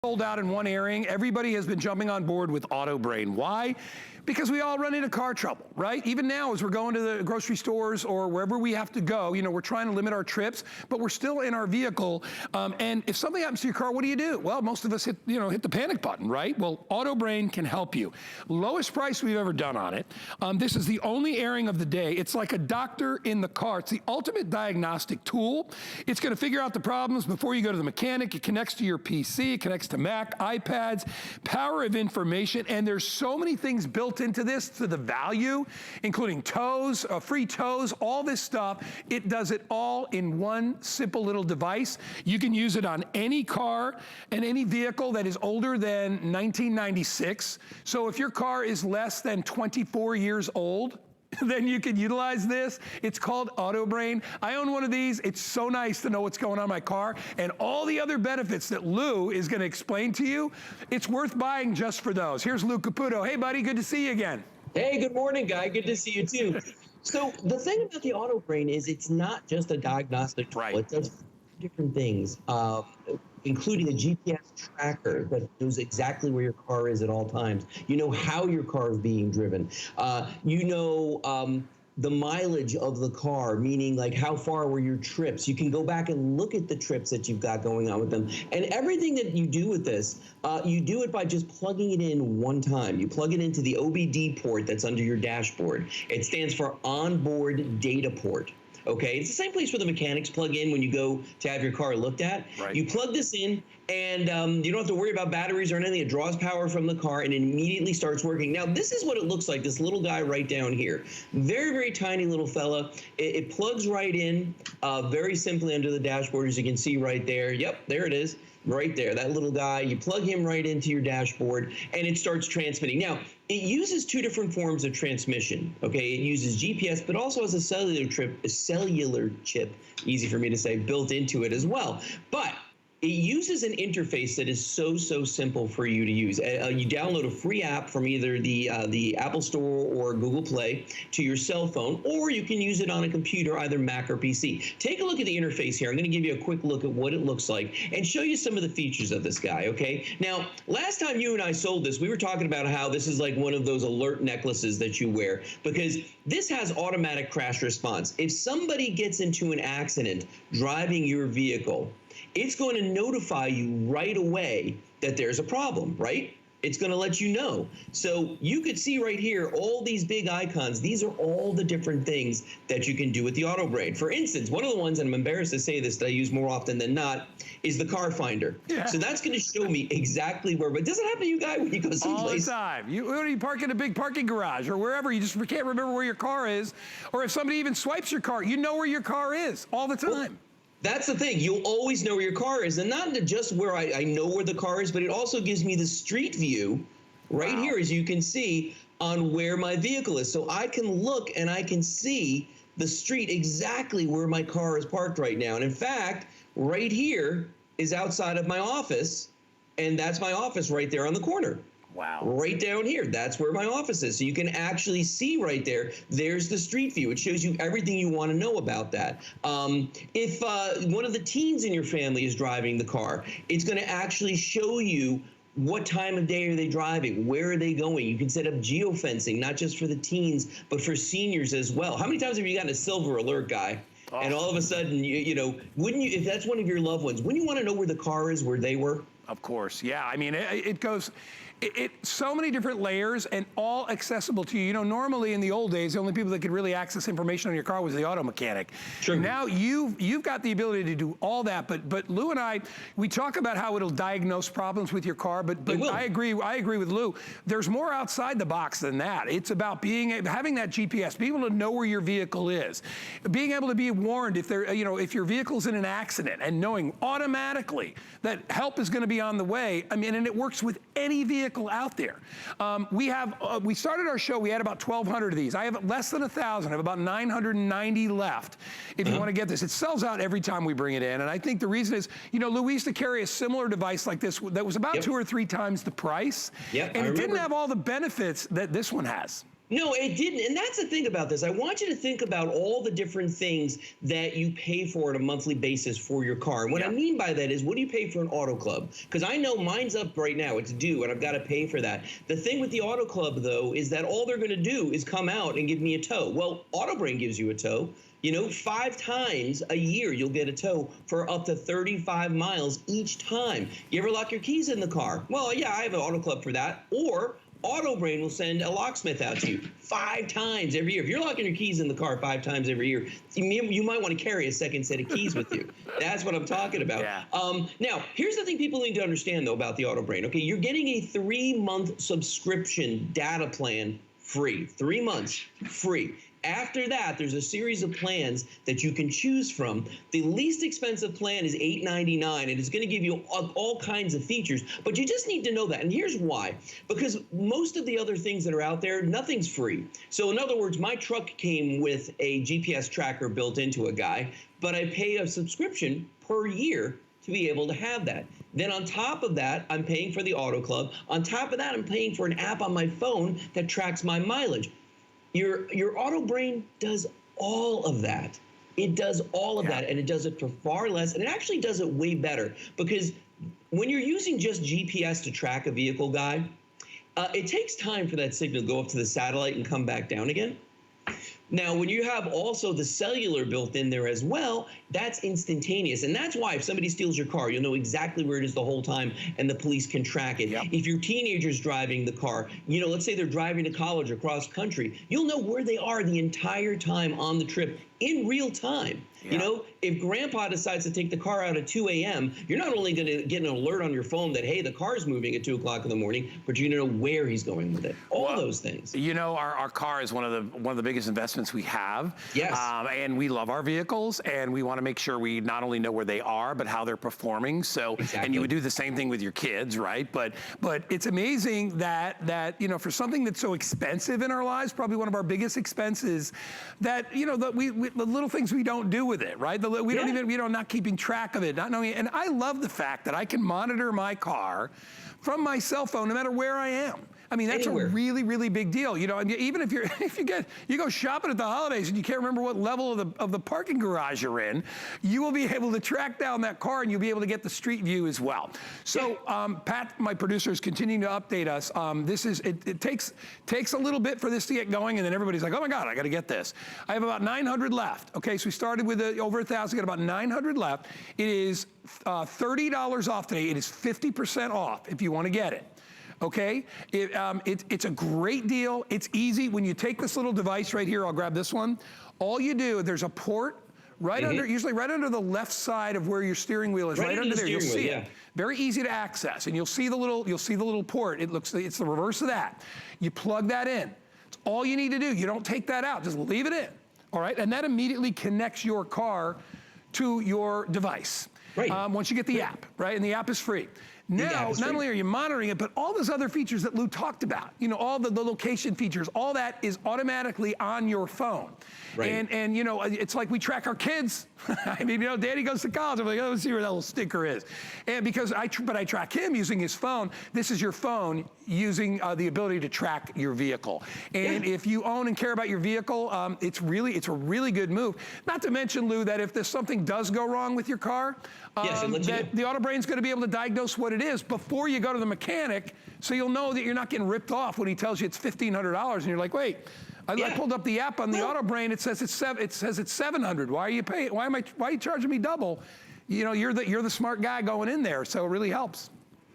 Sold out in one airing. Everybody has been jumping on board with Autobrain. Why? Because we all run into car trouble, right? Even now, as we're going to the grocery stores or wherever we have to go, you know, we're trying to limit our trips, but we're still in our vehicle. And if something happens to your car, what do? Well, most of us hit the panic button, right? Well, Autobrain can help you. Lowest price we've ever done on it. This is the only airing of the day. It's like a doctor in the car. It's the ultimate diagnostic tool. It's going to figure out the problems before you go to the mechanic. It connects to your PC, it connects to Mac, iPads, power of information, and there's so many things built into this, to the value, including tows, free tows, all this stuff. It does it all in one simple little device. You can use it on any car and any vehicle that is older than 1996. So if your car is less than 24 years old, then you can utilize this. It's called Autobrain. I own one of these. It's so nice to know what's going on in my car and all the other benefits that Lou is going to explain to you. It's worth buying just for those. Here's Lou Caputo. Hey, buddy, good to see you again. Hey, good morning, Guy. Good to see you, too. So the thing about the Autobrain is it's not just a diagnostic tool. Right. It does different things, including a GPS tracker that knows exactly where your car is at all times. You know how your car is being driven. You know the mileage of the car, meaning like how far were your trips. You can go back and look at the trips that you've got going on with them. And everything that you do with this, you do it by just plugging it in one time. You plug it into the OBD port that's under your dashboard. It stands for Onboard Data Port. Okay, it's the same place where the mechanics plug in when you go to have your car looked at. Right. You plug this in, and you don't have to worry about batteries or anything. It draws power from the car and it immediately starts working. Now, this is what it looks like, this little guy right down here. Very, very tiny little fella. It plugs right in very simply under the dashboard, as you can see right there. Yep, there it is. Right there, that little guy, you plug him right into your dashboard and it starts transmitting. Now, it uses two different forms of transmission, okay? It uses GPS, but also has a cellular chip, easy for me to say, built into it as well. But it uses an interface that is so simple for you to use. You download a free app from either the Apple Store or Google Play to your cell phone, or you can use it on a computer, either Mac or PC. Take a look at the interface here. I'm going to give you a quick look at what it looks like and show you some of the features of this guy, okay? Now, last time you and I sold this, we were talking about how this is like one of those alert necklaces that you wear, because this has automatic crash response. If somebody gets into an accident driving your vehicle, it's going to notify you right away that there's a problem, right? It's going to let you know. So you could see right here, all these big icons. These are all the different things that you can do with the Autobrain. For instance, one of the ones, and I'm embarrassed to say this, that I use more often than not, is the car finder. Yeah. So that's going to show me exactly where, but does it happen to you guys when you go someplace? All the time. You park in a big parking garage or wherever, you just can't remember where your car is. Or if somebody even swipes your car, you know where your car is all the time. Well, that's the thing. You'll always know where your car is. And not just where I know where the car is, but it also gives me the street view right here, as you can see, on where my vehicle is. So I can look and I can see the street exactly where my car is parked right now. And in fact, right here is outside of my office. And that's my office right there on the corner. Wow. Right down here, that's where my office is. So you can actually see right there, there's the street view. It shows you everything you want to know about that. If one of the teens in your family is driving the car, it's going to actually show you what time of day are they driving, where are they going. You can set up geofencing, not just for the teens, but for seniors as well. How many times have you gotten a silver alert, Guy? Oh. And all of a sudden, you know, wouldn't you, if that's one of your loved ones, wouldn't you want to know where the car is, where they were? Of course, yeah. I mean, it goes, so many different layers and all accessible to you. You know, normally in the old days, the only people that could really access information on your car was the auto mechanic. Sure. Now you've got the ability to do all that, but Lou and I, we talk about how it'll diagnose problems with your car, but I agree with Lou. There's more outside the box than that. It's about having that GPS, being able to know where your vehicle is, being able to be warned if if your vehicle's in an accident, and knowing automatically that help is going to be on the way. I mean, and it works with any vehicle out there. We started our show, we had about 1,200 of these. I have less than 1,000. I have about 990 left. If you want to get this, it sells out every time we bring it in. And I think the reason is, you know, Lou, we used to carry a similar device like this that was about 2 or 3 times the price. And it didn't have all the benefits that this one has. No, it didn't. And that's the thing about this. I want you to think about all the different things that you pay for on a monthly basis for your car. And what I mean by that is, what do you pay for an auto club? Because I know mine's up right now. It's due, and I've got to pay for that. The thing with the auto club, though, is that all they're going to do is come out and give me a tow. Well, Autobrain gives you a tow. You know, 5 times a year, you'll get a tow for up to 35 miles each time. You ever lock your keys in the car? Well, yeah, I have an auto club for that. Or Autobrain will send a locksmith out to you 5 times every year. If you're locking your keys in the car 5 times every year, you might want to carry a second set of keys with you. That's what I'm talking about. Yeah. Now, here's the thing people need to understand, though, about the Autobrain. Okay, you're getting a 3-month subscription data plan free. 3 months free. After that, there's a series of plans that you can choose from. The least expensive plan is $8.99, and it's going to give you all kinds of features, but you just need to know that. And here's why. Because most of the other things that are out there, nothing's free. So in other words, my truck came with a GPS tracker built into a guy, but I pay a subscription per year to be able to have that. Then on top of that, I'm paying for the Auto Club. On top of that, I'm paying for an app on my phone that tracks my mileage. Your Autobrain does all of that. It does all of that, and it does it for far less, and it actually does it way better, because when you're using just GPS to track a vehicle, Guy, it takes time for that signal to go up to the satellite and come back down again. Now, when you have also the cellular built in there as well, that's instantaneous. And that's why if somebody steals your car, you'll know exactly where it is the whole time, and the police can track it. Yep. If your teenager's driving the car, you know, let's say they're driving to college or cross country, you'll know where they are the entire time on the trip in real time. Yeah. You know, if grandpa decides to take the car out at 2 a.m., you're not only going to get an alert on your phone that, hey, the car's moving at 2 o'clock in the morning, but you're going to know where he's going with it. All those things. You know, our car is one of the biggest investments we have. Yes. And we love our vehicles, and we want to make sure we not only know where they are, but how they're performing. So, exactly. And you would do the same thing with your kids, right? But it's amazing that you know, for something that's so expensive in our lives, probably one of our biggest expenses, that, you know, the little things we don't do with it, right? We don't even, you know, not keeping track of it, not knowing it. And I love the fact that I can monitor my car from my cell phone no matter where I am. I mean, that's anywhere. A really, really big deal. You know, even if you go shopping at the holidays and you can't remember what level of the parking garage you're in, you will be able to track down that car, and you'll be able to get the street view as well. So Pat, my producer, is continuing to update us. It takes a little bit for this to get going, and then everybody's like, oh my God, I got to get this. I have about 900 left. Okay, so we started with over 1,000, got about 900 left. It is $30 off today. It is 50% off if you want to get it. Okay, it's a great deal. It's easy. When you take this little device right here, I'll grab this one. All you do, there's a port right under, usually right under the left side of where your steering wheel is, right under there. You'll see it. Very easy to access, and you'll see the little port. It's the reverse of that. You plug that in. It's all you need to do. You don't take that out. Just leave it in. All right, and that immediately connects your car to your device. Right. Once you get the app, right, and the app is free. Now, not only are you monitoring it, but all those other features that Lou talked about, you know, all the location features, all that is automatically on your phone. Right. And you know, it's like we track our kids. I mean, you know, Daddy goes to college. I'm like, oh, let's see where that little sticker is. And because I track him using his phone. This is your phone using the ability to track your vehicle. And if you own and care about your vehicle, it's a really good move. Not to mention, Lou, that if there's something does go wrong with your car, that the Autobrain's going to be able to diagnose what it is before you go to the mechanic, so you'll know that you're not getting ripped off when he tells you it's $1,500, and you're like, wait. I pulled up the app on the Autobrain. It says it's $700. Why are you paying? Why are you charging me double? You know, you're the smart guy going in there, so it really helps.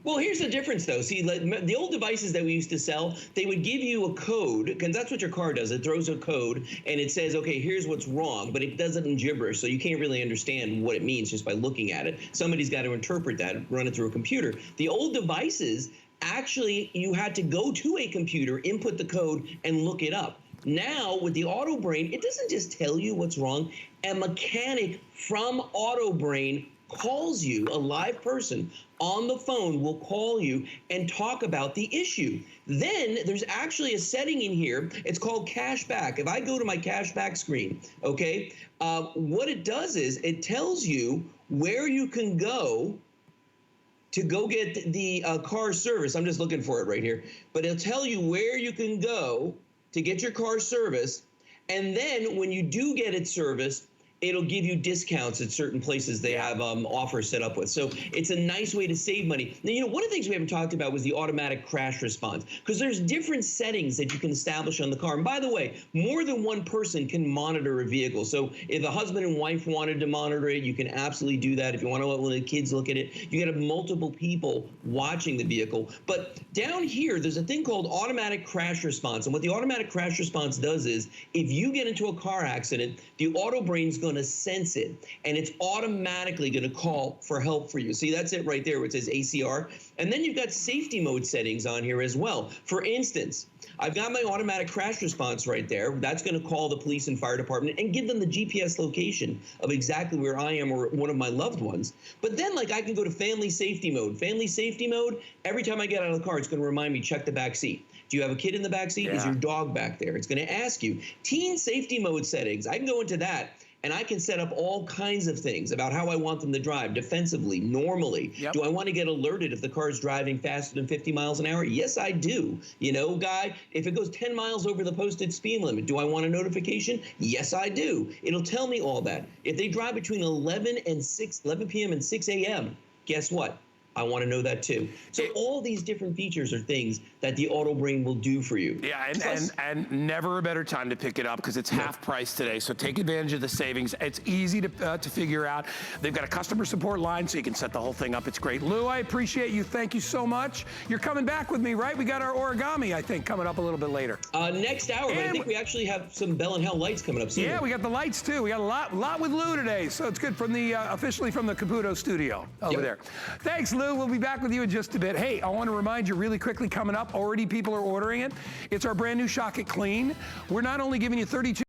Well, here's the difference, though. See, like, the old devices that we used to sell, they would give you a code, because that's what your car does. It throws a code, and it says, okay, here's what's wrong, but it does it in gibberish, so you can't really understand what it means just by looking at it. Somebody's got to interpret that, run it through a computer. The old devices, actually, you had to go to a computer, input the code, and look it up. Now, with the Autobrain, it doesn't just tell you what's wrong. A mechanic from Autobrain calls you, a live person on the phone will call you and talk about the issue. Then there's actually a setting in here. It's called cashback. If I go to my cashback screen, okay, what it does is it tells you where you can go to go get the car service. I'm just looking for it right here. But it'll tell you where you can go to get your car serviced. And then when you do get it serviced, it'll give you discounts at certain places they have offers set up with. So it's a nice way to save money. Now, you know, one of the things we haven't talked about was the automatic crash response, because there's different settings that you can establish on the car. And by the way, more than one person can monitor a vehicle. So if a husband and wife wanted to monitor it, you can absolutely do that. If you want to let one of the kids look at it, you can have multiple people watching the vehicle. But down here, there's a thing called automatic crash response. And what the automatic crash response does is, if you get into a car accident, the Autobrain's going to sense it, and it's automatically going to call for help for you. See, that's it right there where it says ACR. And then you've got safety mode settings on here as well. For instance, I've got my automatic crash response right there. That's going to call the police and fire department and give them the GPS location of exactly where I am or one of my loved ones. But then, like, I can go to family safety mode. Family safety mode, every time I get out of the car, it's going to remind me, check the back seat. Do you have a kid in the back seat? Is your dog back there? It's going to ask you. Teen safety mode settings, I can go into that, and I can set up all kinds of things about how I want them to drive, defensively, normally. Yep. Do I want to get alerted if the car is driving faster than 50 miles an hour? Yes, I do. You know, guy, if it goes 10 miles over the posted speed limit, do I want a notification? Yes, I do. It'll tell me all that. If they drive between 11 p.m. and 6 a.m., guess what? I want to know that too. So all these different features are things that the Autobrain will do for you. Yeah, and never a better time to pick it up because it's half price today. So take advantage of the savings. It's easy to figure out. They've got a customer support line so you can set the whole thing up. It's great. Lou, I appreciate you. Thank you so much. You're coming back with me, right? We got our origami, I think, coming up a little bit later. Next hour, but I think we actually have some Bell and Hell lights coming up soon. Yeah, we got the lights too. We got a lot with Lou today. So it's good from the officially from the Caputo studio over there. Thanks, Lou. We'll be back with you in just a bit. Hey, I want to remind you really quickly, coming up, already people are ordering it. It's our brand new Shock It Clean. We're not only giving you 32